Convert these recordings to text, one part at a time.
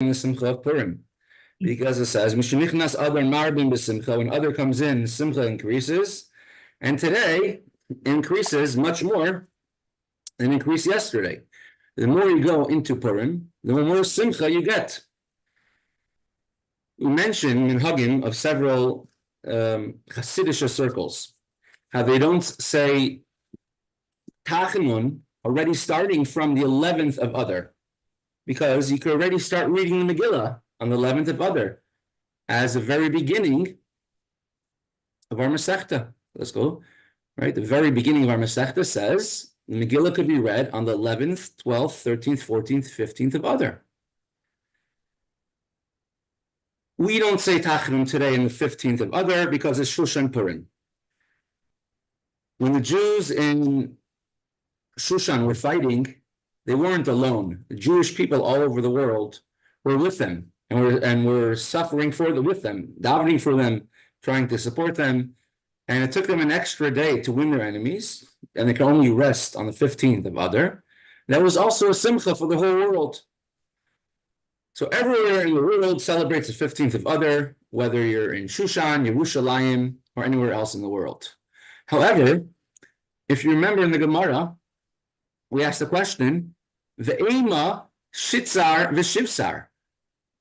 in the Simcha of Purim, because it says Mishnichnas Adar Marbin b'Simcha. When Adar comes in, Simcha increases, and today increases much more than increased yesterday. The more you go into Purim, the more Simcha you get. We mentioned minhagim of several Hasidic circles how they don't say Tachanun already starting from the 11th of Adar, because you could already start reading the Megillah on the 11th of Adar as the very beginning of our Mesechta. Let's go. Right? The very beginning of our Mesechta says the Megillah could be read on the 11th, 12th, 13th, 14th, 15th of Adar. We don't say Tachanun today in the 15th of Adar because it's Shushan Purim. When the Jews in Shushan were fighting, they weren't alone. The Jewish people all over the world were with them and were suffering with them, davening for them, trying to support them. And it took them an extra day to win their enemies, and they could only rest on the 15th of Adar. That was also a simcha for the whole world. So everywhere in the world celebrates the 15th of Adar, whether you're in Shushan, Yerushalayim, or anywhere else in the world. However, if you remember in the Gemara, we asked the question, Ve'ema shitzar v'shivsar.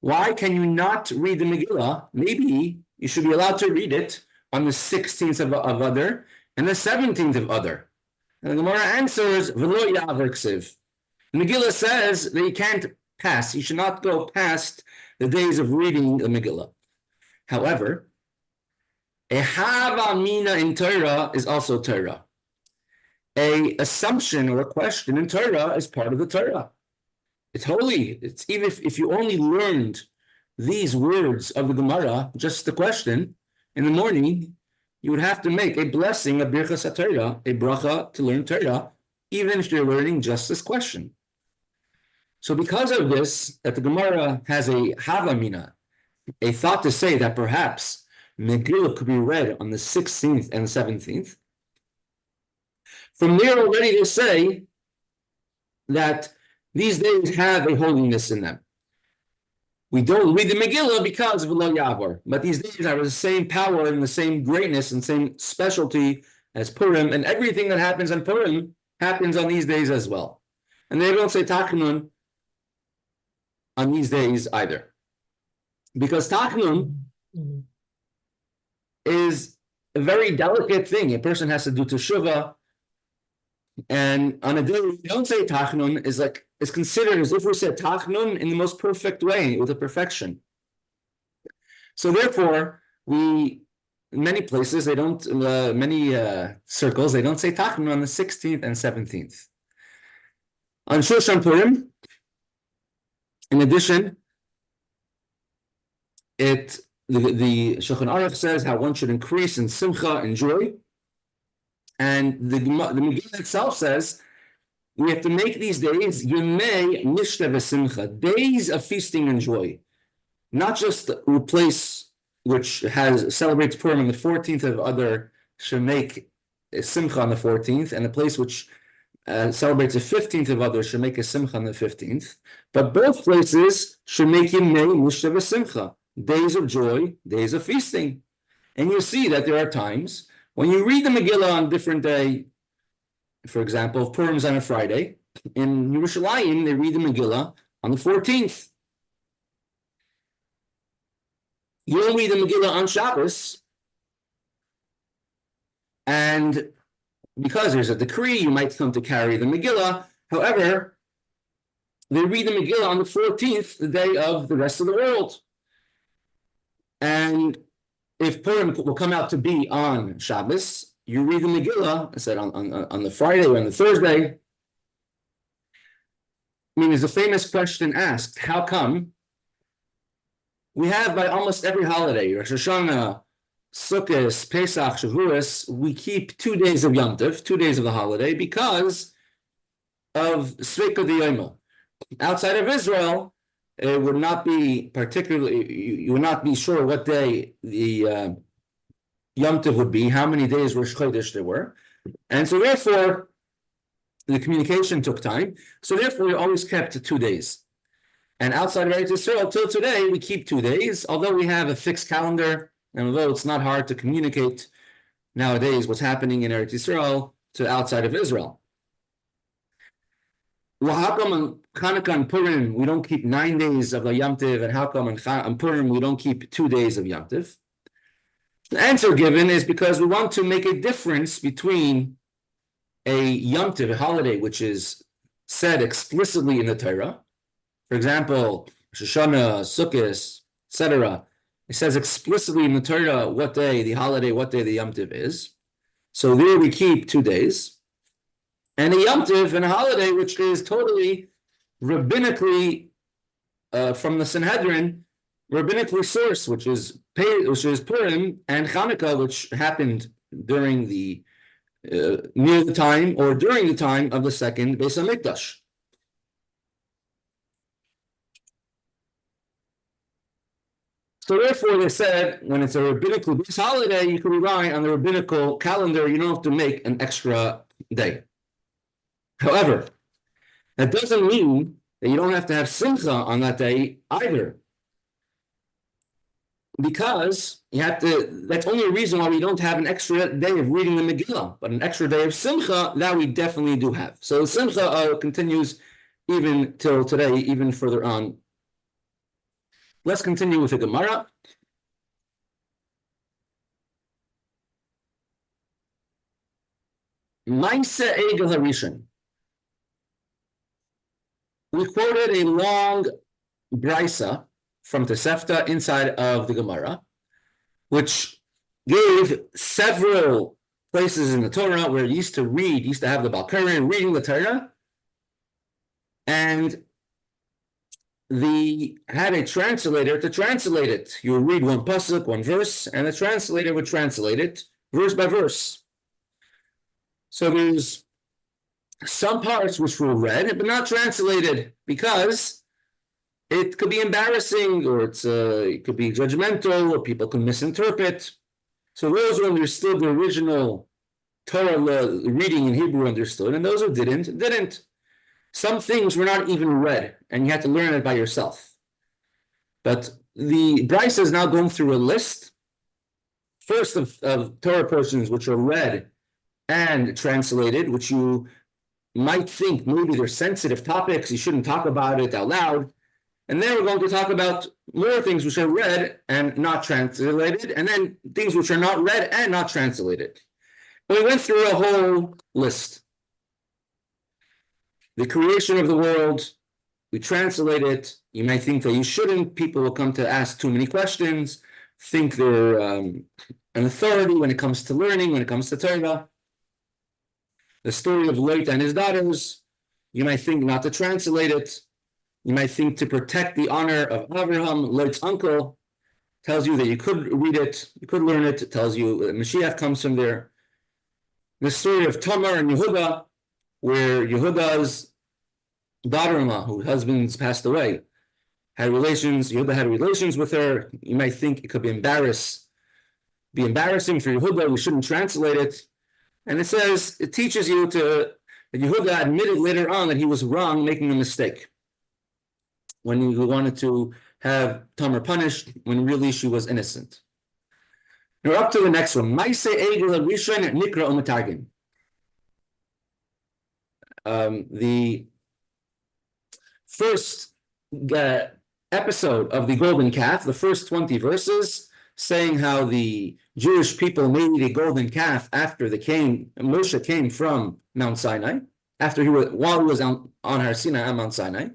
Why can you not read the Megillah? Maybe you should be allowed to read it on the 16th of Adar and the 17th of Adar. And the Gemara answers, V'lo ya'aver ksiv. The Megillah says that you can't pass. You should not go past the days of reading the Megillah. However, a hava mina in Torah is also Torah. A assumption or a question in Torah is part of the Torah. It's holy. It's even if you only learned these words of the Gemara, just the question, in the morning, you would have to make a blessing, a birchas Torah, a bracha to learn Torah, even if you're learning just this question. So because of this, that the Gemara has a havamina, a thought to say that perhaps Megillah could be read on the 16th and 17th, from there already they say that these days have a holiness in them. We don't read the Megillah because of Lo Yavor, but these days have the same power and the same greatness and same specialty as Purim, and everything that happens on Purim happens on these days as well. And they don't say Tachanun on these days either, because Tachanun is a very delicate thing. A person has to do teshuvah, and on a day we don't say Tachanun is considered as if we said Tachanun in the most perfect way, with a perfection. So therefore, in many places they don't, many circles they don't say Tachanun on the 16th and 17th. On Shushan Purim, in addition, the Shulchan Aruch says how one should increase in simcha and joy, and the Megillah itself says we have to make these days yemei mishta v'simcha, days of feasting and joy, not just a place which celebrates Purim on the 14th of Adar should make a simcha on the 14th, and a place which celebrates the 15th of Adar should make a simcha on the 15th, but both places should make yemei mishta v'simcha, days of joy, days of feasting. And you see that there are times when you read the Megillah on a different day. For example, if Purim's on a Friday, in Yerushalayim, they read the Megillah on the 14th. You don't read the Megillah on Shabbos, and because there's a decree, you might come to carry the Megillah. However, they read the Megillah on the 14th, the day of the rest of the world. And if Purim will come out to be on Shabbos, you read the Megillah, I said on the Friday or on the Thursday. I mean, there's a famous question asked, how come we have by almost every holiday, Rosh Hashanah, Sukkot, Pesach, Shavuos, we keep 2 days of Yom Tov, 2 days of the holiday, because of Sveika D'Yoma. Outside of Israel, it would not be particularly, you would not be sure what day the Yom Tov would be, how many days Rosh Chodesh there were. And so therefore, the communication took time. So therefore, we always kept 2 days. And outside of Eretz Yisrael, till today, we keep 2 days, although we have a fixed calendar, and although it's not hard to communicate nowadays what's happening in Eretz Yisrael to outside of Israel. Well, how come on Hanukkah and Purim we don't keep 9 days of the Yom Tov, and how come on Purim we don't keep 2 days of Yom Tov? The answer given is because we want to make a difference between a Yom Tov, a holiday, which is said explicitly in the Torah. For example, Shushan, Sukkot, etc. It says explicitly in the Torah what day the holiday, what day the Yom Tov is. So there we keep 2 days. And a Yom Tov and a holiday, which is totally rabbinically from the Sanhedrin, rabbinically sourced, which is Purim and Hanukkah, which happened during the near the time or during the time of the second Beis Hamikdash. So therefore, they said when it's a rabbinical based holiday, you can rely on the rabbinical calendar. You don't have to make an extra day. However, that doesn't mean that you don't have to have SImcha on that day either. Because you have to, that's only a reason why we don't have an extra day of reading the Megillah, but an extra day of SImcha, that we definitely do have. So SImcha continues even till today, even further on. Let's continue with the Gemara. Maise Egel Harishon. We quoted a long brisa from Mesechta inside of the Gemara, which gave several places in the Torah where you used to have the Balkarian reading the Torah, and had a translator to translate it. You would read one pasuk, one verse, and the translator would translate it verse by verse. So there's some parts which were read but not translated because it could be embarrassing, or it could be judgmental, or people can misinterpret. So those who understood the original Torah reading in Hebrew understood, and those who didn't. Some things were not even read, and you had to learn it by yourself. But the Bryce is now going through a list, first of Torah portions which are read and translated, which you might think maybe they're sensitive topics, you shouldn't talk about it out loud. And then we're going to talk about more things which are read and not translated, and then things which are not read and not translated. But we went through a whole list. The creation of the world, we translate it. You might think that you shouldn't. People will come to ask too many questions, think they're an authority when it comes to learning, when it comes to Torah. The story of Lot and his daughters, you might think not to translate it. You might think to protect the honor of Abraham, Lot's uncle, tells you that you could read it, you could learn it. It tells you that Mashiach comes from there. The story of Tamar and Yehuda, where Yehuda's daughter-in-law, whose husband's passed away, Yehuda had relations with her. You might think it could be embarrassing for Yehuda. We shouldn't translate it. And it teaches you that Yehuda admitted later on that he was wrong, making a mistake, when he wanted to have Tamar punished, when really she was innocent. We're up to the next one. Maise Egel Rishon Nikra Umatagin. The first episode of the golden calf, the first 20 verses, saying how the Jewish people made a golden calf after Moshe came from Mount Sinai, while he was on Har Sinai on Mount Sinai.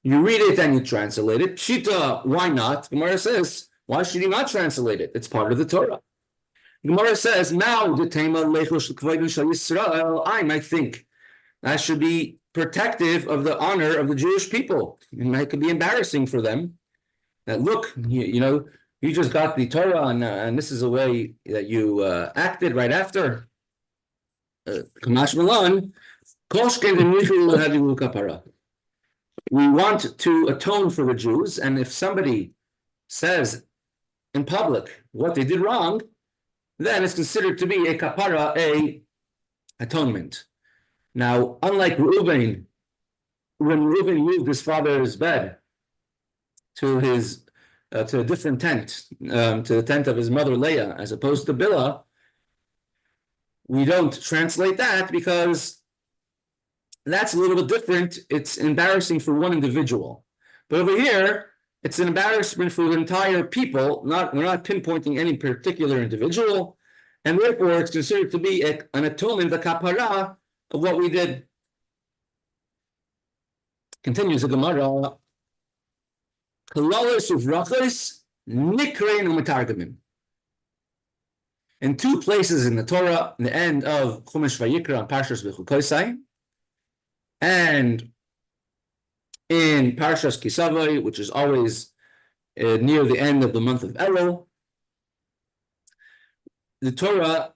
You read it and you translate it. Pshita, why not? Gemara says, why should you not translate it? It's part of the Torah. Gemara says, now the tema Yisrael, I might think that should be protective of the honor of the Jewish people. It could be embarrassing for them. That look, you just got the Torah, and this is the way that you acted right after. Kamash Malan, we want to atone for the Jews, and if somebody says in public what they did wrong, then it's considered to be a kapara, a atonement. Now, unlike Reuben, when Reuben moved his father's bed to his to a different tent, to the tent of his mother Leah, as opposed to Bilhah, we don't translate that because that's a little bit different. It's embarrassing for one individual. But over here, it's an embarrassment for the entire people. We're not pinpointing any particular individual, and therefore it's considered to be an atonement, a kapara of what we did. Continues the Gemara. In two places in the Torah, in the end of Chumash Vayikra and Parshas Bechukosai, and in Parshas Kisavai, which is always near the end of the month of Elul, the Torah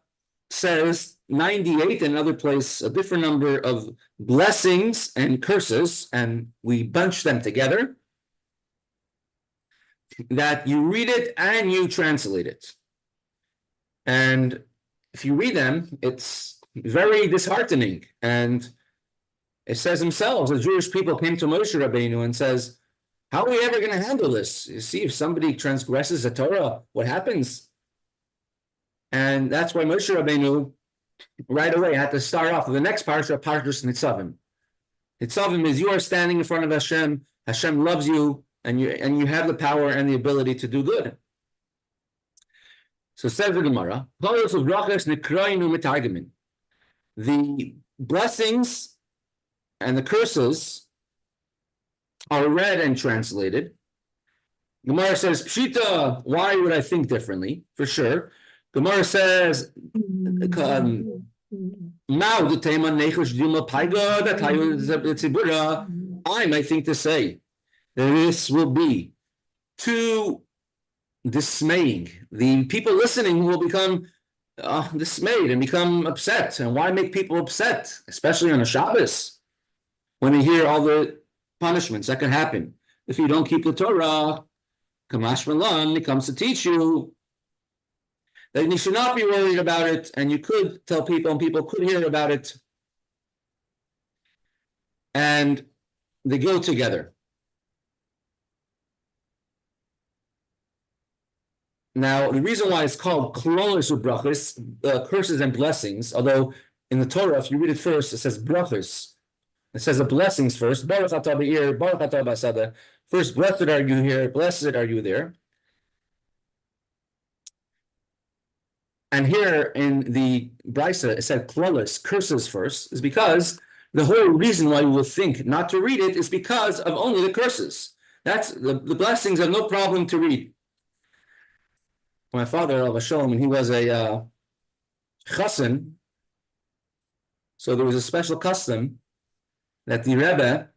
says 98, in another place a different number of blessings and curses, and we bunch them together, that you read it and you translate it. And if you read them, it's very disheartening. And it says themselves, the Jewish people came to Moshe Rabbeinu and says, how are we ever going to handle this? You see, if somebody transgresses the Torah, what happens? And that's why Moshe Rabbeinu right away had to start off with the next parsha, Parshas Nitzavim. Nitzavim is you are standing in front of Hashem. Hashem loves you, and you have the power and the ability to do good. So says the Gemara, the blessings and the curses are read and translated. Gemara says, Pshita, why would I think differently? For sure. Gemara says, I might think to say that this will be too dismaying. The people listening will become dismayed and become upset. And why make people upset, especially on a Shabbos, when they hear all the punishments that can happen if you don't keep the Torah? Kamash Malan, it comes to teach you that you should not be worried about it, and you could tell people, and people could hear about it, and they go together. Now, the reason why it's called Klolos U'Brachos, curses and blessings, although in the Torah, if you read it first, it says brachos. It says the blessings first. Baruch atah b'ir, Baruch atah b'asada. First, blessed are you here, blessed are you there. And here in the Brisa, it said Klolos, curses first, is because the whole reason why you will think not to read it is because of only the curses. That's the blessings are no problem to read. My father, Al Shalom, when he was a chassan, so there was a special custom that the Rebbe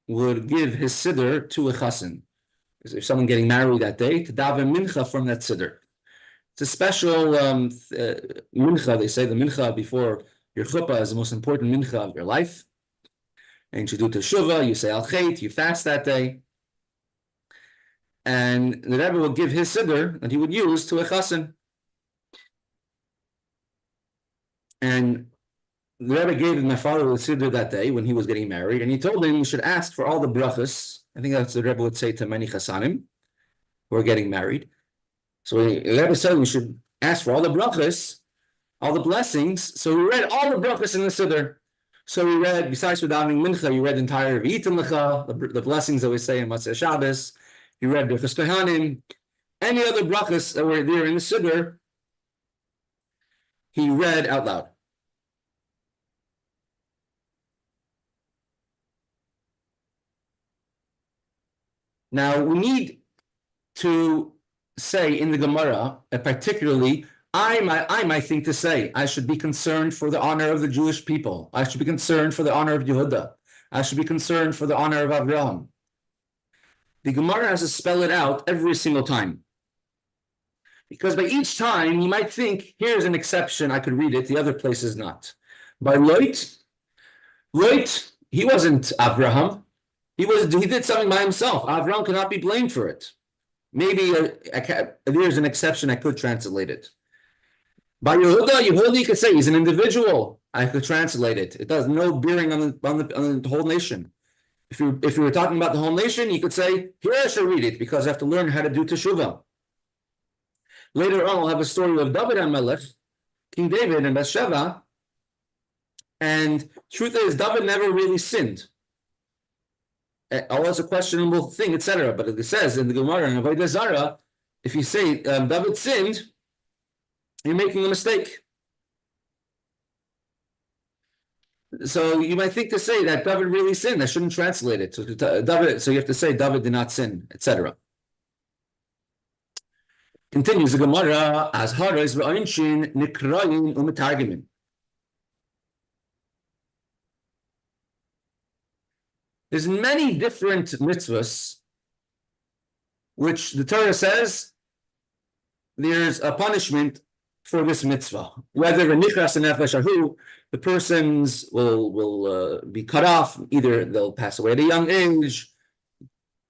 would give his siddur to a chassan. If someone getting married that day, to daven mincha from that siddur. It's a special mincha. They say the mincha before your chuppah is the most important mincha of your life. And you do teshuvah, you say al chait, you fast that day. And the Rebbe would give his siddur that he would use to a chassan. And the Rebbe gave my father the siddur that day when he was getting married, and he told him you should ask for all the brachos. I think that's what the Rebbe would say to many chassanim who are getting married. So the Rebbe said we should ask for all the brachos, all the blessings. So we read all the brachos in the siddur. So we read, besides davening mincha, you read the entire V'yitin Lecha, the blessings that we say in Matzah Shabbos. You read Birchas Kohanim, any other brachos that were there in the siddur, he read out loud. Now we need to say in the Gemara, particularly, I might think to say, I should be concerned for the honor of the Jewish people. I should be concerned for the honor of Yehuda. I should be concerned for the honor of Avraham. The Gemara has to spell it out every single time. Because by each time, you might think, here's an exception, I could read it, the other place is not. By Lot, he wasn't Avraham. He did something by himself. Avraham cannot be blamed for it. Maybe there's an exception, I could translate it. By Yehuda, you could say he's an individual. I could translate it. It does no bearing on the whole nation. If you were talking about the whole nation, you could say, here I should read it, because I have to learn how to do teshuvah. Later on, we'll have a story of David and Melech, King David and Bathsheba. And truth is, David never really sinned. Always a questionable thing, etc. But it says in the Gemara in Avodah Zarah, if you say David sinned, you're making a mistake. So you might think to say that David really sinned. I shouldn't translate it. So you have to say David did not sin, etc. Continues the Gemara as haras v'ayinshin nikrayin u'metargimin. There's many different mitzvahs which the Torah says there's a punishment for this mitzvah. Whether the persons will be cut off, either they'll pass away at a young age,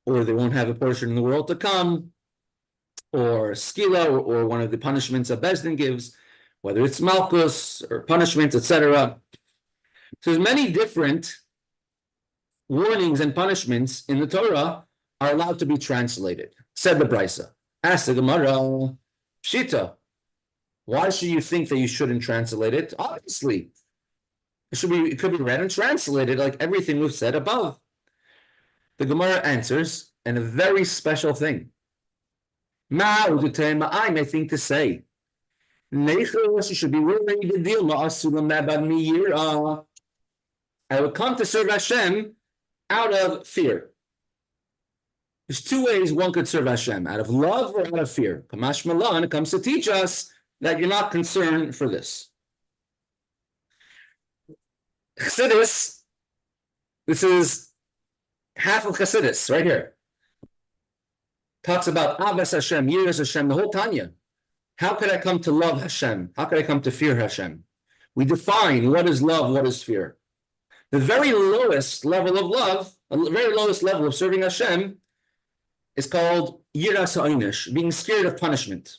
or they won't have a portion in the world to come, or skila, or one of the punishments that Beis Din gives, whether it's malchus or punishments, etc. So there's many different warnings and punishments in the Torah are allowed to be translated. Said the Brisa. Asked the Gemara, Pshita, why should you think that you shouldn't translate it? Obviously, it could be read and translated like everything we've said above. The Gemara answers, and a very special thing. I may think to say, you should be willing to deal. I will come to serve Hashem out of fear. There's two ways one could serve Hashem, out of love or out of fear. Kamash Malan comes to teach us that you're not concerned for this. Chassidus, this is half of Chassidus right here. Talks about Avas Hashem, Yiras Hashem, the whole Tanya. How could I come to love Hashem? How could I come to fear Hashem? We define what is love, what is fear. The very lowest level of love, the very lowest level of serving Hashem is called Yiras Ha'inish, being scared of punishment.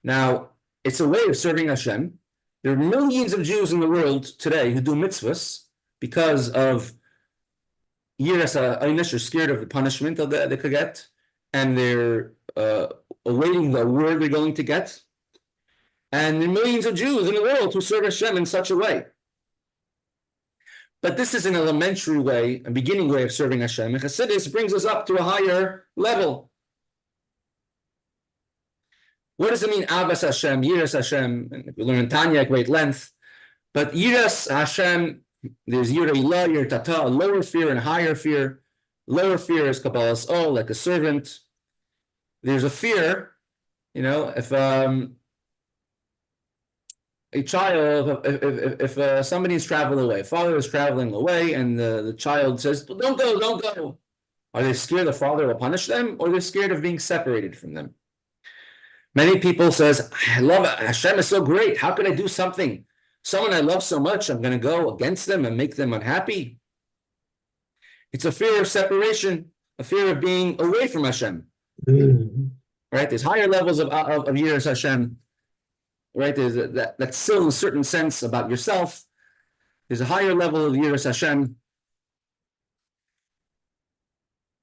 Now, it's a way of serving Hashem. There are millions of Jews in the world today who do mitzvahs because of Yiras Ha'inish, are scared of the punishment that they could get, and they're awaiting the reward they're going to get. And there are millions of Jews in the world who serve Hashem in such a way. But this is an elementary way, a beginning way of serving Hashem. And Chassidus brings us up to a higher level. What does it mean, Avas Hashem, Yiras Hashem? We learn in Tanya at great length. But Yiras Hashem, there's Yira Ilah, Yir Tata, a lower fear and a higher fear. Lower fear is Kabbalah's like a servant. There's a fear, if a child, if somebody is traveling away, father is traveling away, and the child says, don't go, don't go. Are they scared the father will punish them, or they're scared of being separated from them? Many people says, I love it. Hashem is so great. How could I do something? Someone I love so much, I'm going to go against them and make them unhappy. It's a fear of separation, a fear of being away from Hashem. Mm-hmm. Right? There's higher levels of Yiras Hashem. Right? There's that's still a certain sense about yourself. There's a higher level of Yiras Hashem,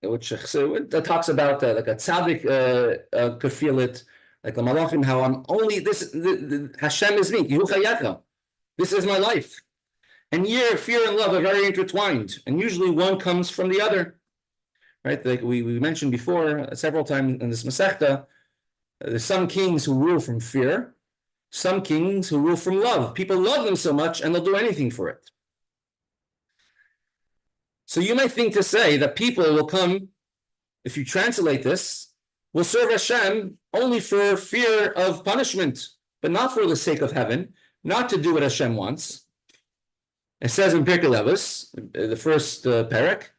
which that talks about like a tzaddik could feel it, like the malachim, how I'm only this. Hashem is me. This is my life. And fear and love are very intertwined, and usually one comes from the other. Right? Like we mentioned before several times in this Mesechta, there's some kings who rule from fear. Some kings who rule from love. People love them so much and they'll do anything for it. So you might think to say that people will come, if you translate this, will serve Hashem only for fear of punishment, but not for the sake of heaven, not to do what Hashem wants. It says in Pirkei Levis, the first parak,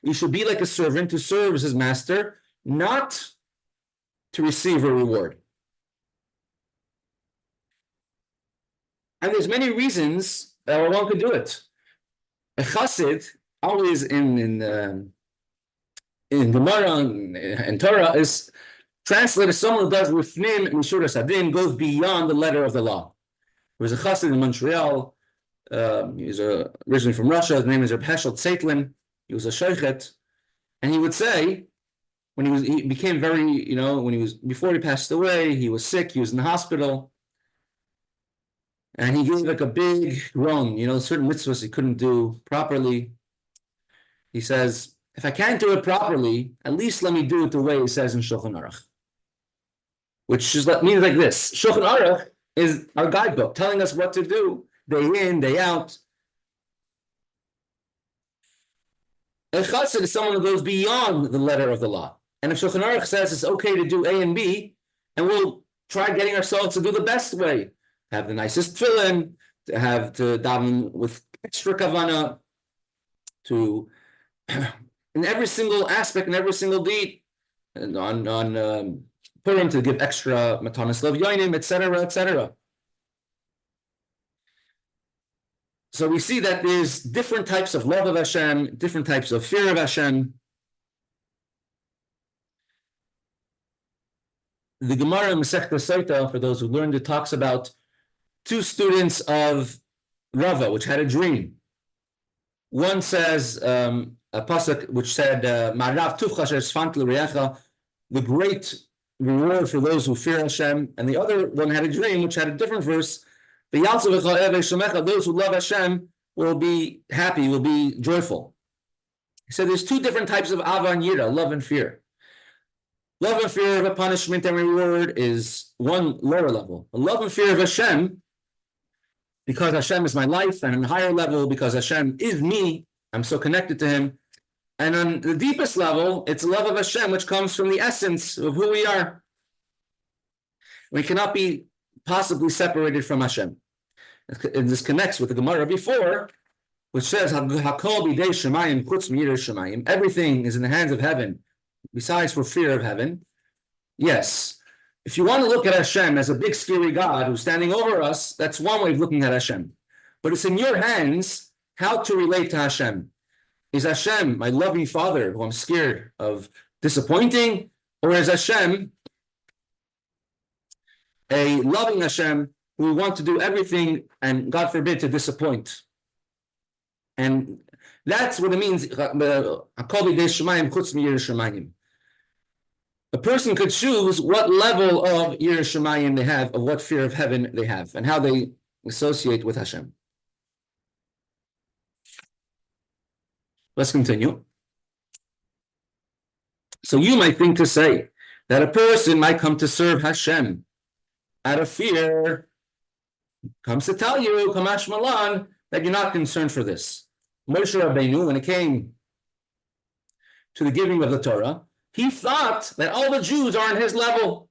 you should be like a servant who serves his master, not to receive a reward. And there's many reasons that one could do it. A chassid, always in Gemara and Torah, is translated as someone who does rifnim and mishur sadin, goes beyond the letter of the law. was a chassid in Montreal. He was originally from Russia. His name is Hershel. He was a sheikhet, and he would say, when he became very, before he passed away, he was sick. He was in the hospital, and he gave like a big groan. Certain mitzvahs he couldn't do properly. He says, if I can't do it properly, at least let me do it the way it says in Shulchan Aruch, which means like this: Shulchan Aruch is our guidebook, telling us what to do day in, day out. A chassid is someone who goes beyond the letter of the law. And if Shulchan Aruch says it's okay to do A and B, and we'll try getting ourselves to do the best way, have the nicest tefillin, to daven with extra kavanah, to in every single aspect, in every single deed, and on Purim to give extra matanas levyonim, etc., etc. So we see that there's different types of love of Hashem, different types of fear of Hashem. The Gemara in Mesechta, for those who learned it, talks about two students of Rava, which had a dream. One says a pasuk which said, "Ma'arav tuvcha asher sfant l'reyecha," the great reward for those who fear Hashem. And the other one had a dream which had a different verse. Those who love Hashem will be happy, will be joyful. He said there's two different types of ava and yira, love and fear. Love and fear of a punishment and reward is one lower level. The love and fear of Hashem, because Hashem is my life, and on a higher level, because Hashem is me, I'm so connected to Him. And on the deepest level, it's love of Hashem, which comes from the essence of who we are. We cannot be possibly separated from Hashem. And this connects with the Gemara before, which says, "Hakol b'idei shemayim chutz mi'yirei shemayim." Everything is in the hands of heaven, besides for fear of heaven. Yes, if you want to look at Hashem as a big scary God who's standing over us, that's one way of looking at Hashem. But it's in your hands how to relate to Hashem. Is Hashem my loving Father who I'm scared of disappointing, or is Hashem a loving Hashem who we want to do everything and, God forbid, to disappoint? And that's what it means. A person could choose what level of Yireh Shamayim they have, of what fear of heaven they have, and how they associate with Hashem. Let's continue. So you might think to say that a person might come to serve Hashem out of fear, comes to tell you, Kamash Malan, that you're not concerned for this. Moshe Rabbeinu, when it came to the giving of the Torah, he thought that all the Jews are on his level.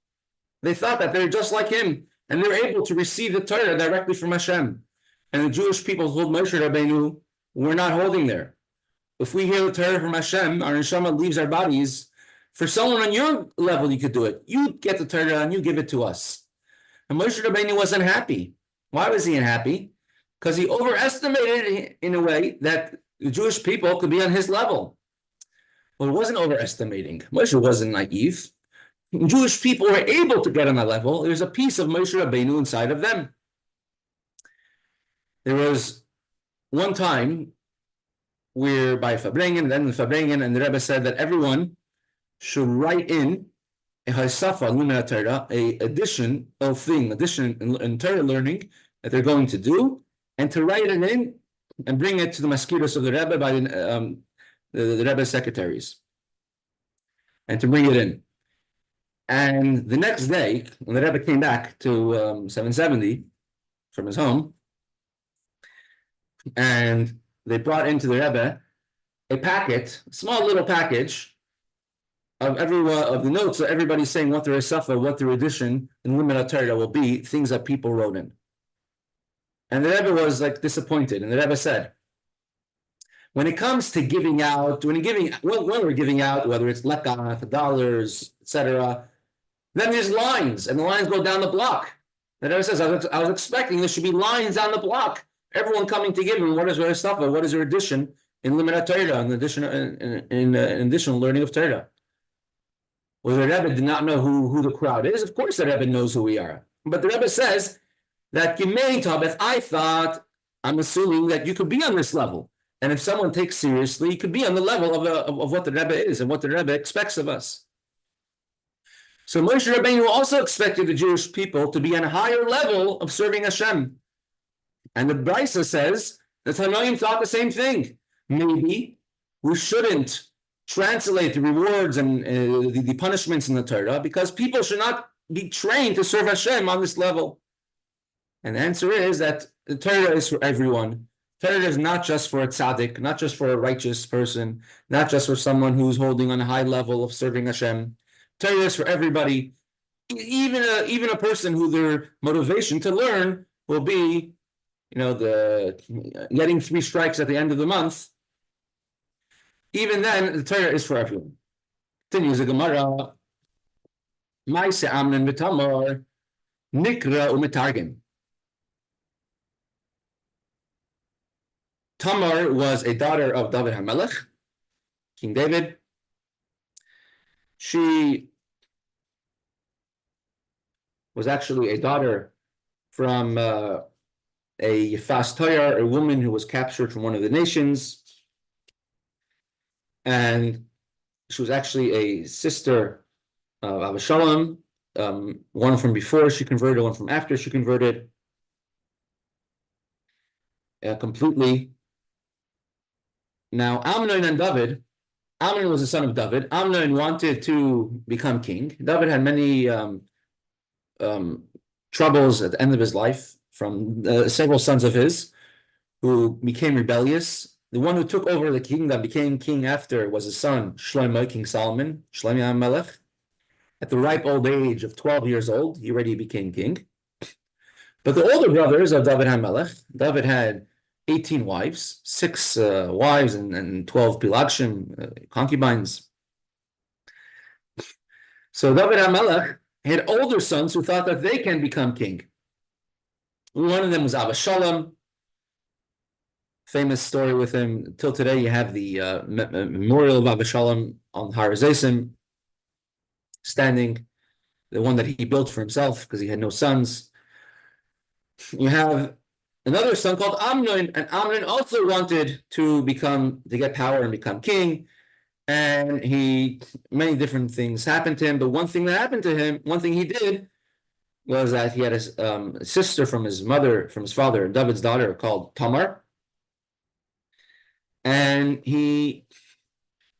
They thought that they're just like him, and they're able to receive the Torah directly from Hashem. And the Jewish people hold Moshe Rabbeinu, we're not holding there. If we hear the Torah from Hashem, our neshama leaves our bodies. For someone on your level, you could do it. You get the Torah and you give it to us. And Moshe Rabbeinu wasn't happy. Why was he unhappy? Because he overestimated in a way that the Jewish people could be on his level. Well, it wasn't overestimating. Moshe wasn't naive. Jewish people were able to get on that level. There's a piece of Moshe Rabbeinu inside of them. There was one time where by Fabrengen, then the Fabrengen, and the Rebbe said that everyone should write in a Haisafa Lumina Torah, a addition in Torah learning that they're going to do, and to write it in and bring it to the mosquitoes of the Rebbe by the Rebbe's secretaries, and to bring it in. And the next day, when the Rebbe came back to 770 from his home, and they brought into the Rebbe a packet, a small little package of the notes of everybody saying what their Haisafa, what their addition in Limud Torah will be, things that people wrote in. And the Rebbe was like disappointed, and the Rebbe said, when it comes to giving out, when we're giving out, whether it's lekach, dollars, etc., then there's lines, and the lines go down the block. The Rebbe says, I was expecting there should be lines down the block. Everyone coming to give him what is their Haisafa, what is their addition in Limud Torah, in additional learning of Torah. Well, the Rebbe did not know who the crowd is. Of course, the Rebbe knows who we are. But the Rebbe says that I thought, I'm assuming that you could be on this level. And if someone takes seriously, you could be on the level of what the Rebbe is and what the Rebbe expects of us. So Moshe Rabbeinu also expected the Jewish people to be on a higher level of serving Hashem. And the Brisa says, the Tanoim thought the same thing. Maybe we shouldn't translate the rewards and the punishments in the Torah because people should not be trained to serve Hashem on this level. And the answer is that the Torah is for everyone. Torah is not just for a tzaddik, not just for a righteous person, not just for someone who's holding on a high level of serving Hashem. Torah is for everybody, even a person who their motivation to learn will be, getting 3 strikes at the end of the month. Even then, the Torah is for everyone. Continues the Gemara. Ma'ase Amnon v'Tamar nikra u'metargim. Tamar was a daughter of David HaMelech, King David. She was actually a daughter from a Yefas Toyar, a woman who was captured from one of the nations. And she was actually a sister of Avashalom, one from before she converted, one from after she converted completely. Now, Amnon and David, Amnon was the son of David. Amnon wanted to become king. David had many troubles at the end of his life from several sons of his who became rebellious. The one who took over the kingdom, became king after, was his son, Shlomo, King Solomon, Shlomo HaMelech. At the ripe old age of 12 years old, he already became king. But the older brothers of David HaMelech, David had 18 wives, 6 wives and 12 pilagshim, concubines. So David HaMelech had older sons who thought that they can become king. One of them was Avashalom. Famous story with him. Till today, you have the memorial of Avashalom on Har Hazeisim, standing, the one that he built for himself because he had no sons. You have another son called Amnon, and Amnon also wanted to get power and become king. And many different things happened to him. But one thing that happened to him, one thing he did was that he had a sister from his father, David's daughter, called Tamar. And he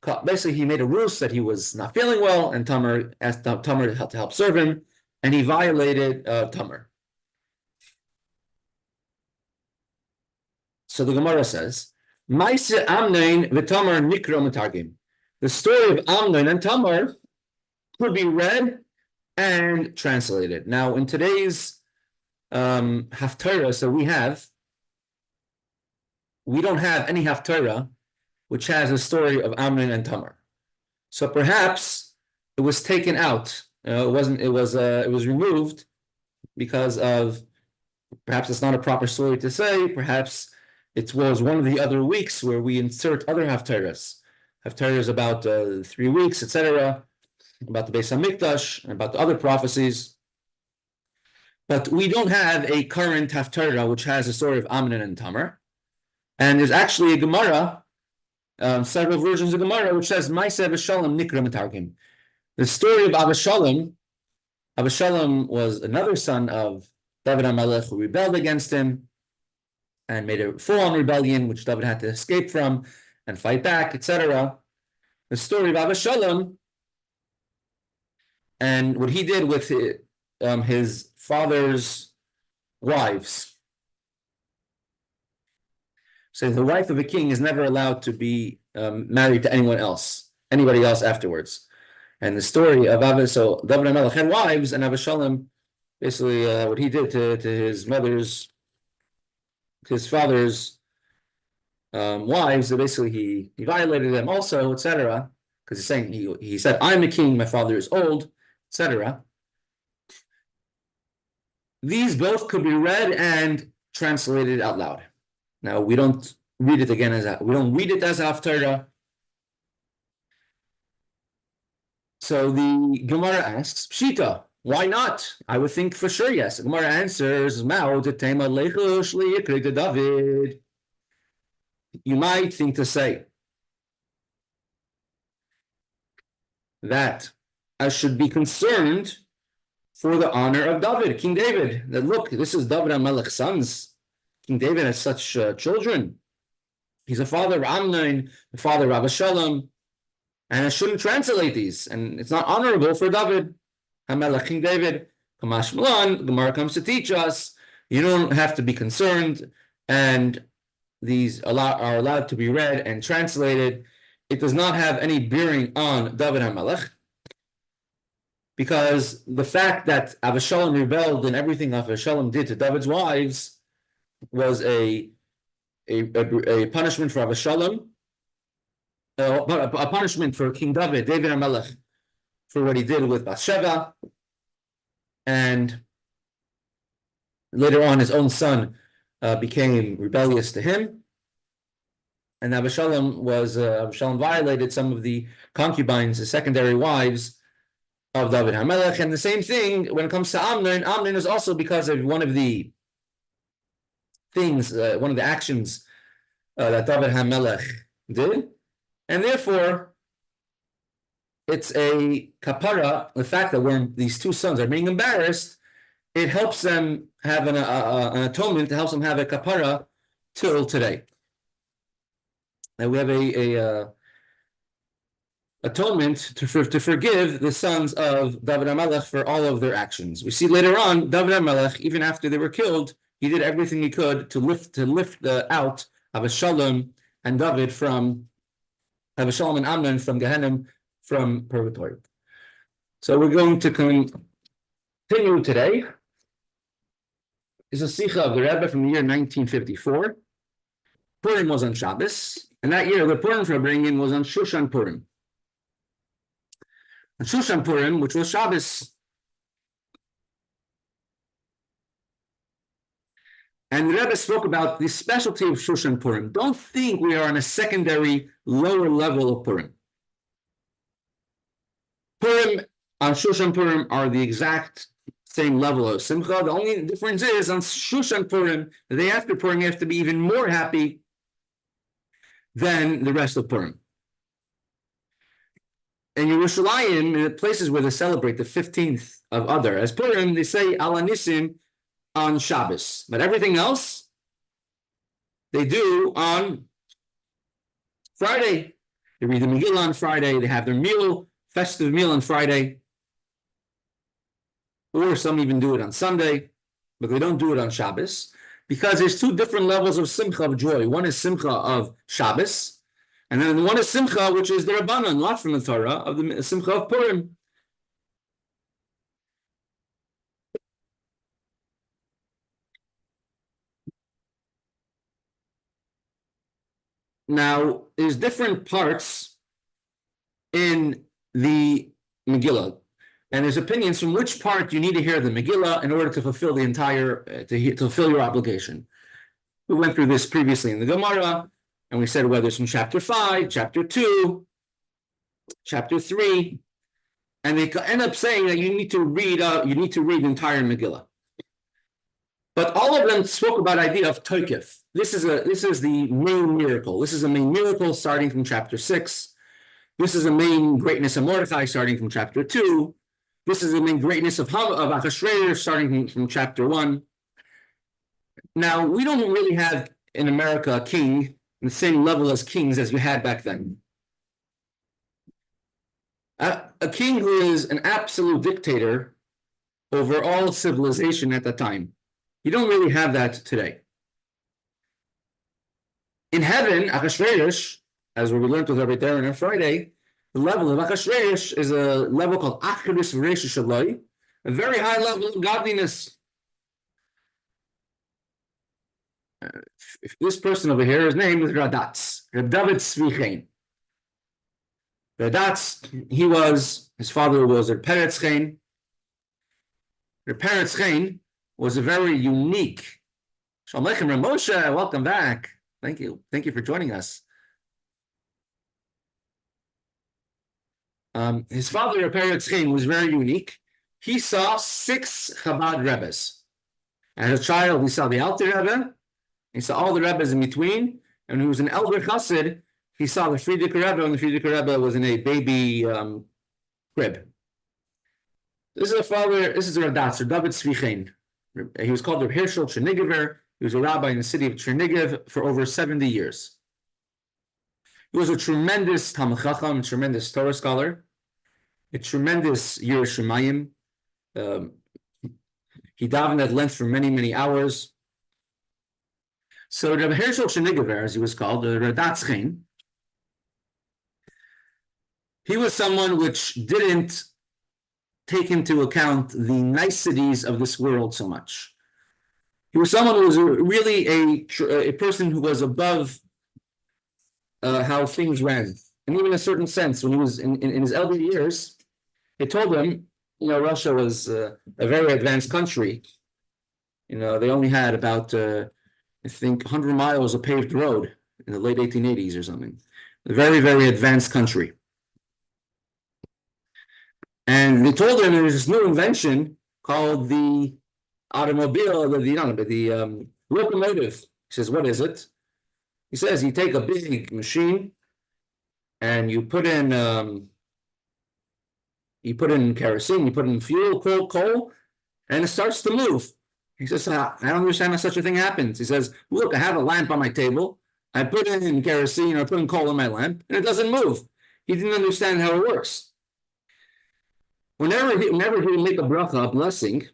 made a ruse that he was not feeling well, and Tamar asked Tamar to help serve him, and he violated Tamar. So the Gemara says, Ma'ase Amnon v'Tamar nikra u'metargim. The story of Amnon and Tamar could be read and translated. Now, in today's Haftarah, so we don't have any Haftarah which has a story of Amnon and Tamar. So perhaps it was taken out. It was removed because of, perhaps it's not a proper story to say, perhaps it was one of the other weeks where we insert other Haftarahs. Haftarahs about 3 weeks, etc., about the Beis HaMikdash, about the other prophecies. But we don't have a current Haftarah which has a story of Amnon and Tamar. And there's actually a Gemara, several versions of Gemara, which says, Ma'ase Avashalom nikra u'metargim. The story of Avashalom was another son of David HaMelech who rebelled against him and made a full-on rebellion, which David had to escape from and fight back, etc. The story of Avashalom and what he did with his father's wives. So the wife of a king is never allowed to be married to anybody else afterwards. And the story of David HaMelech had wives, and Avashalom, basically what he did to his father's wives, so basically he violated them also, etc. Because he's saying he said, "I'm a king, my father is old," etc. These both could be read and translated out loud. Now we don't read it as Haftarah. So the Gemara asks, Pshita, Why not? I would think for sure yes. Gemara answers, David. You might think to say that I should be concerned for the honor of David, King David. That look, this is David HaMelech's sons. King David has such children. He's a father of Amnon, the father of Avshalom, and I shouldn't translate these. And it's not honorable for David, HaMelech, King David. Kamash Malan, Gemara comes to teach us, you don't have to be concerned, and these are allowed to be read and translated. It does not have any bearing on David HaMelech, because the fact that Avshalom rebelled and everything Avshalom did to David's wives was a punishment for Avshalom, a punishment for King David HaMelech, for what he did with Bathsheba, and later on his own son became rebellious to him, and Avshalom violated some of the concubines, the secondary wives of David HaMelech. And the same thing when it comes to Amnon. Amnon is also because of one of the things, one of the actions that David HaMelech did, and therefore it's a kapara. The fact that when these two sons are being embarrassed, it helps them have an atonement. It helps them have a kapara till today. And we have a atonement to forgive the sons of David HaMelech for all of their actions. We see later on, David HaMelech, even after they were killed, he did everything he could to lift out Avshalom and David from Avshalom and Amnon from Gehenna, from purgatory. So we're going to continue today. Is a SImcha of the Rebbe from the year 1954. Purim was on Shabbos, and that year the Purim for bringing was on Shushan Purim. On Shushan Purim, which was Shabbos, and the Rebbe spoke about the specialty of Shushan Purim. Don't think we are on a secondary, lower level of Purim. Purim on Shushan Purim are the exact same level of SImcha. The only difference is on Shushan Purim, the day after Purim, you have to be even more happy than the rest of Purim. In Yerushalayim, in the places where they celebrate the 15th of Adar as Purim, they say Ala Nisim on Shabbos. But everything else, they do on Friday. They read the Megillah on Friday. They have their meal, festive meal on Friday. Or some even do it on Sunday, but they don't do it on Shabbos, because there's two different levels of SImcha, of joy. One is SImcha of Shabbos, and then one is SImcha, which is the Rabbanan, not from the Torah, of the SImcha of Purim. Now, there's different parts in the Megillah, and there's opinions from which part you need to hear the Megillah in order to fulfill the entire, to fulfill your obligation. We went through this previously in the Gemara, and we said whether it's from chapter 5, chapter 2, chapter 3, and they end up saying that you need to read the entire Megillah. But all of them spoke about the idea of Toikif. This is the main miracle. This is a main miracle starting from chapter 6. This is the main greatness of Mordechai starting from chapter 2. This is the main greatness of Achashverosh starting from chapter 1. Now, we don't really have in America a king in the same level as kings as you had back then. A king who is an absolute dictator over all civilization at that time. You don't really have that today. In heaven, Achashverosh, as we learned with Rabbi Tzvi on Friday, the level of Achashverosh is a level called Achris V'Reisha Shaloi, a very high level of godliness. This person over here, his name is Radatz, Reb David Tzvi. Radatz, his father was Reb Peretz Chaim. Reb Peretz Chaim was a very unique. Shalom Aleichem, Reb Moshe, welcome back. Thank you for joining us. His father, Reb Peretz Chaim, was very unique. he saw 6 Chabad Rebbes. As a child, he saw the Alter Rebbe, he saw all the Rebbes in between, and when he was an elder Chassid, he saw the Frierdiker Rebbe, and the Frierdiker Rebbe was in a baby crib. This is the Radatz, David Tzvi. He was called the Hershel Chernigover. He was a rabbi in the city of Chernigiv for over 70 years. He was a tremendous Talmid Chacham, a tremendous Torah scholar, a tremendous Yiras Shamayim. He davened at length for many, many hours. So Rabbi Hershel Chernigover, as he was called, the Radatz, he was someone which didn't take into account the niceties of this world so much. He was someone who was really a person who was above how things ran. And even in a certain sense, when he was in his elder years, they told him, Russia was a very advanced country. They only had about, I think, 100 miles of paved road in the late 1880s or something. A very, very advanced country. And they told him there was this new invention called the automobile, the locomotive. He says, what is it? He says, you take a big machine and you put in kerosene, you put in fuel, coal, and it starts to move. He says, I don't understand how such a thing happens. He says, look, I have a lamp on my table. I put in kerosene, I put in coal in my lamp, and it doesn't move. He didn't understand how it works. Whenever he would make a bracha, a blessing,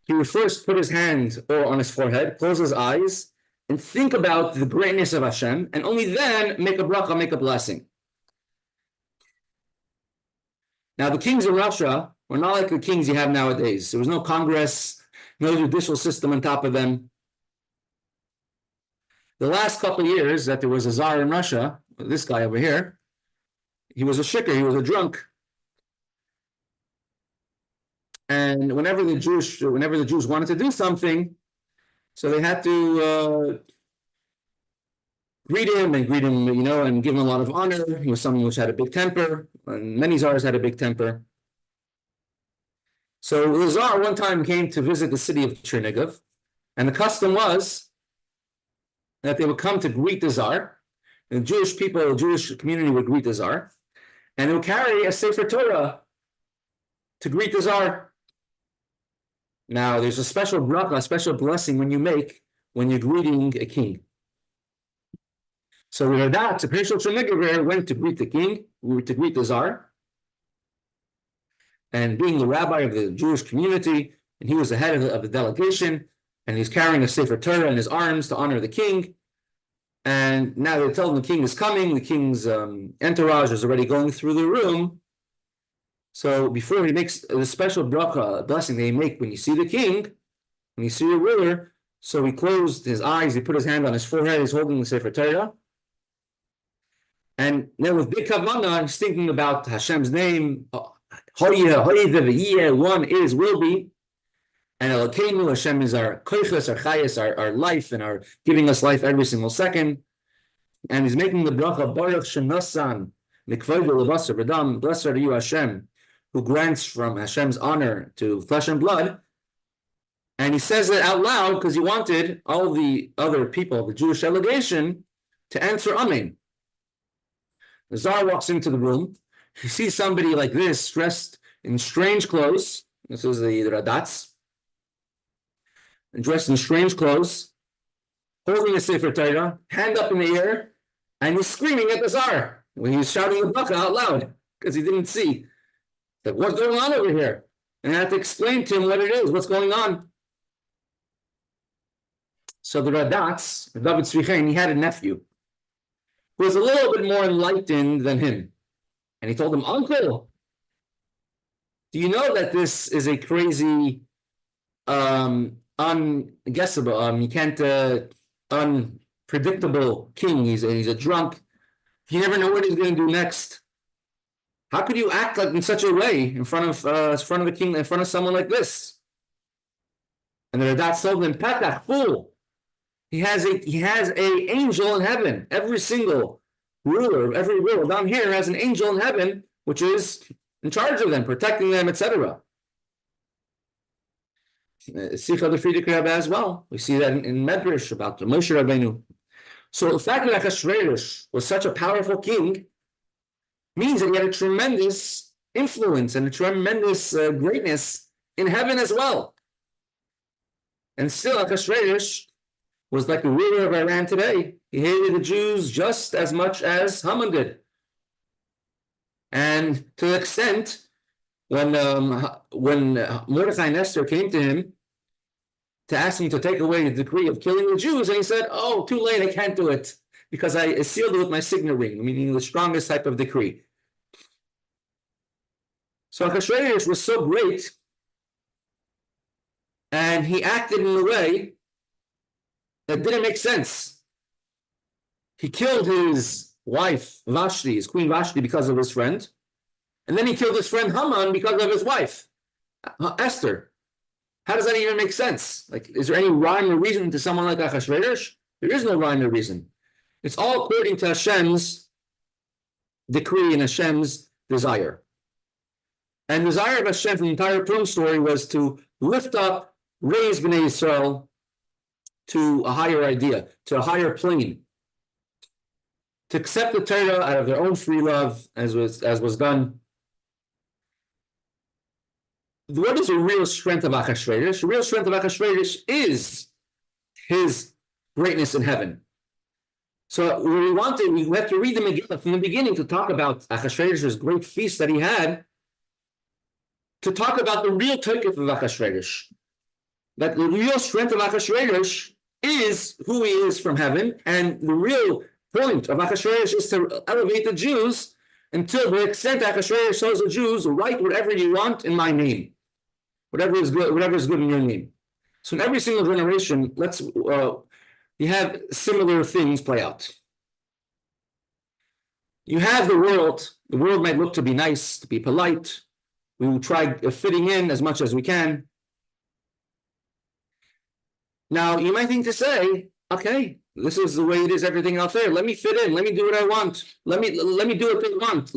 he would first put his hand on his forehead, close his eyes, and think about the greatness of Hashem, and only then make a bracha, make a blessing. Now, the kings of Russia were not like the kings you have nowadays. There was no Congress, no judicial system on top of them. The last couple of years that there was a czar in Russia, this guy over here, he was a shikar, he was a drunk. And whenever the Jews wanted to do something, so they had to greet him, and give him a lot of honor. He was someone which had a big temper, and many czars had a big temper. So the czar one time came to visit the city of Chernigiv, and the custom was that they would come to greet the czar. The Jewish people, the Jewish community would greet the czar, and they would carry a Sefer Torah to greet the czar. Now, there's a special bracha, a special blessing when you're greeting a king. So Radatz, Hershel Chernigover, went to greet the king, to greet the czar. And being the rabbi of the Jewish community, and he was the head of the delegation, and he's carrying a Sefer Torah in his arms to honor the king. And now they tell him the king is coming, the king's entourage is already going through the room. So before he makes the special bracha, blessing they make when you see the king, when you see your ruler, so he closed his eyes, he put his hand on his forehead, he's holding the Sefer Torah. And then with big kavanah, he's thinking about Hashem's name, one is, will be. And Elokeinu, Hashem is our koiches, our chayes, our life, and our giving us life every single second. And he's making the bracha, Baruch Shenosan, Mikvoid Levasar B'dam, blessed are you, Hashem, who grants from Hashem's honor to flesh and blood. And he says it out loud because he wanted all the other people, the Jewish delegation, to answer Amen. The Tsar walks into the room. He sees somebody like this, dressed in strange clothes. This is the Radatz. Dressed in strange clothes, holding a Sefer Torah, hand up in the air, and he's screaming at the Tsar. When he's shouting the bracha out loud because he didn't see. Like, what's going on over here? And I had to explain to him what it is, what's going on. So the Radatz, David Tzvi, he had a nephew who was a little bit more enlightened than him. And he told him, Uncle, do you know that this is a crazy, unguessable, you can't, unpredictable king. He's a drunk. You never know what he's going to do next. How could you act like in such a way in front of the king, in front of someone like this? And the Radatz told him, Petach, fool. He has a angel in heaven. Every single ruler of every world down here has an angel in heaven, which is in charge of them, protecting them, etc. Sikha the Friedrich Rebbe as well. We see that in Medrash about the Moshe Rabbeinu. So the fact that Achashverosh was such a powerful king means that he had a tremendous influence and a tremendous greatness in heaven as well. And still, Achashverosh was like the ruler of Iran today. He hated the Jews just as much as Haman did. And to the extent, when Mordechai and Esther came to him to ask him to take away the decree of killing the Jews, and he said, "Oh, too late, I can't do it, because I sealed it with my signet ring," meaning the strongest type of decree. So Achashverosh was so great, and he acted in a way that didn't make sense. He killed his wife, Vashti, his queen Vashti, because of his friend, and then he killed his friend Haman because of his wife, Esther. How does that even make sense? Like, is there any rhyme or reason to someone like Achashverosh? There is no rhyme or reason. It's all according to Hashem's decree and Hashem's desire. And the desire of Hashem from the entire Purim story was to lift up, raise Bnei Yisrael to a higher idea, to a higher plane, to accept the Torah out of their own free love, as was done. What is the real strength of Achashverosh? The real strength of Achashverosh is his greatness in heaven. So we have to read the Megillah from the beginning to talk about Achashverosh's great feast that he had, to talk about the real tokef of Achashverosh. That the real strength of Achashverosh is who he is from heaven, and the real point of Achashverosh is to elevate the Jews until the extent Achashverosh tells the Jews, write whatever you want in my name. Whatever is good in your name. So in every single generation, you have similar things play out. You have the world might look to be nice, to be polite. We will try fitting in as much as we can. Now, you might think to say, okay, this is the way it is, everything out there. Let me fit in. Let me do what I want. Let me do what they want.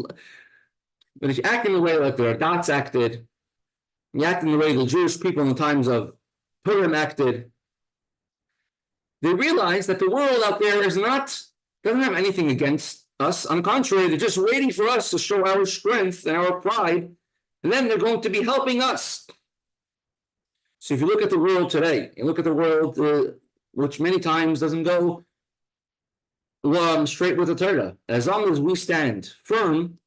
But if you act in the way like the Radatz acted, you act in the way the Jewish people in the times of Purim acted, they realize that the world out there doesn't have anything against us. On the contrary, they're just waiting for us to show our strength and our pride, and then they're going to be helping us. So if you look at the world today, you look at the world which many times doesn't go straight with the Torah. As long as we stand firm,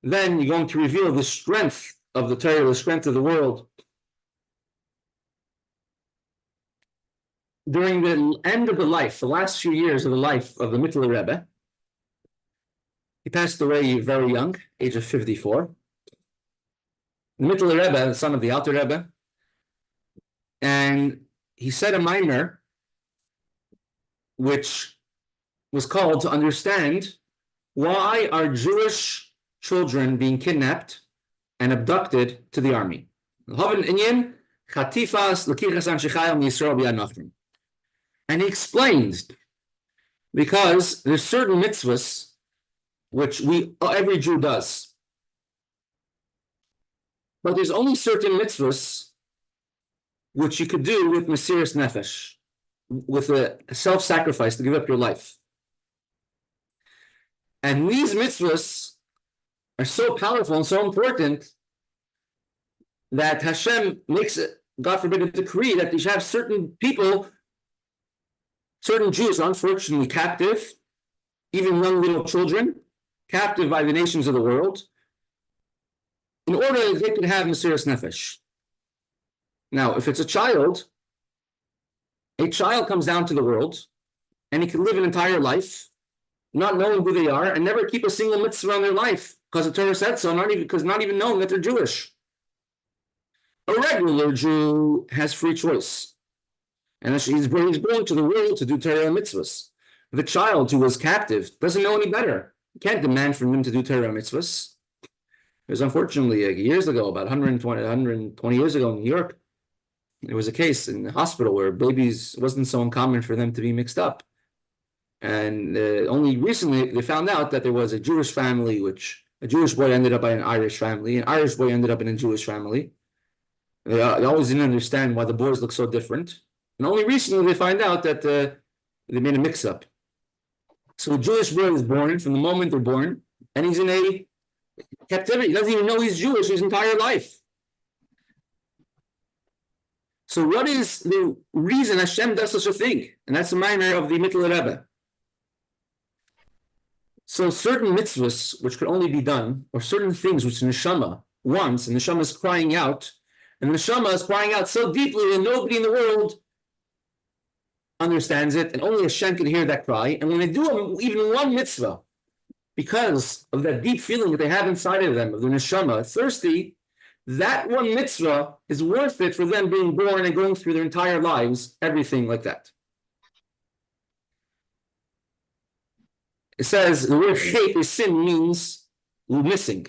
then you're going to reveal the strength of the Torah, the strength of the world. During the end of the last few years of the life of the Megillah Rebbe, he passed away very young, age of 54. The Megillah Rebbe, the son of the Alter Rebbe, and he said a mimer which was called to understand why are Jewish children being kidnapped and abducted to the army. And he explained, because there's certain mitzvahs which every Jew does, but there's only certain mitzvahs which you could do with mesiras nefesh, with a self-sacrifice to give up your life. And these mitzvahs are so powerful and so important that Hashem makes it, God forbid, a decree that you should have certain people, certain Jews are unfortunately captive, even young little children, captive by the nations of the world, in order that they could have mesiras nefesh. Now, if it's a child comes down to the world, and he can live an entire life not knowing who they are and never keep a single mitzvah in their life, because the Torah said so, not even knowing that they're Jewish. A regular Jew has free choice, and he's born to the world to do Torah mitzvahs. The child who was captive doesn't know any better. You can't demand from him to do Torah mitzvahs. It was unfortunately years ago, about 120 years ago in New York, there was a case in the hospital where babies, it wasn't so uncommon for them to be mixed up. And only recently they found out that there was a Jewish family which A Jewish boy ended up by an Irish family. An Irish boy ended up in a Jewish family. They always didn't understand why the boys look so different. And only recently they find out that they made a mix-up. So a Jewish boy is born from the moment they're born, and he's in a captivity. He doesn't even know he's Jewish his entire life. So what is the reason Hashem does such a thing? And that's the minor of the Megillah Rebbe. So certain mitzvahs which could only be done, or certain things which the neshama wants, and the neshama is crying out, and the neshama is crying out so deeply that nobody in the world understands it, and only Hashem can hear that cry. And when they do even one mitzvah, because of that deep feeling that they have inside of them, of the neshama, thirsty, that one mitzvah is worth it for them being born and going through their entire lives, everything like that. It says the word chet is sin means missing.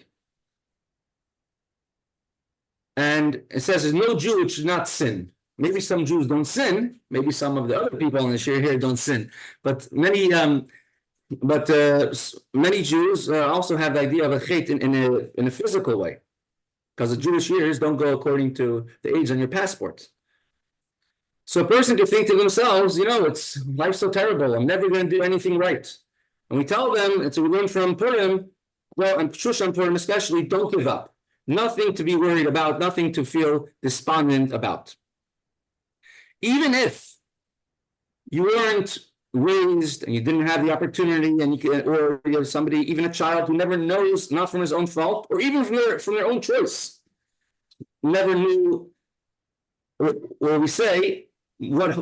And it says there's no Jew which should not sin. Maybe some Jews don't sin. Maybe some of the other people in the Shiur here don't sin. But many Jews also have the idea of a chet in a physical way. Because the Jewish years don't go according to the age on your passport. So a person could think to themselves, life's so terrible. I'm never going to do anything right. And we tell them, we learn from Purim, and Shushan Purim especially, don't give up. Nothing to be worried about, nothing to feel despondent about. Even if you weren't raised and you didn't have the opportunity, and or you have somebody, even a child who never knows, not from his own fault, or even from their own choice, never knew, or we say, what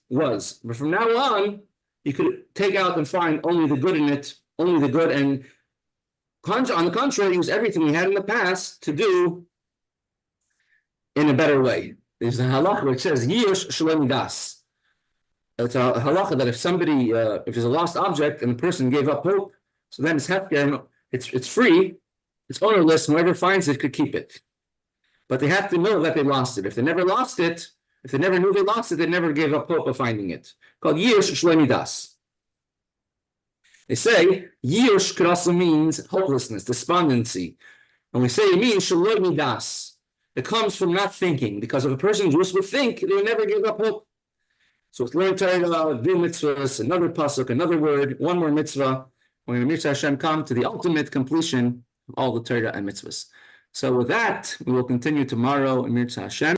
was. But from now on, you could take out and find only the good in it, only the good, and on the contrary, use everything we had in the past to do in a better way. There's a halakha which says, Yish Shalom Das. It's a halakha that if somebody, if there's a lost object and the person gave up hope, so then it's hefker, it's free, it's ownerless, and whoever finds it could keep it. But they have to know that they lost it. If they never lost it, if they never knew they lost it, they never gave up hope of finding it. Called Yish Shalom Das. They say Yish could also means hopelessness, despondency. And we say it means Shalom Das. It comes from not thinking, because if a person just would think, they would never give up hope. So it's learn Torah, do mitzvahs, another pasuk, another word, one more mitzvah. We're going to Mirza Hashem come to the ultimate completion of all the Torah and mitzvahs. So with that, we will continue tomorrow in Mirza Hashem.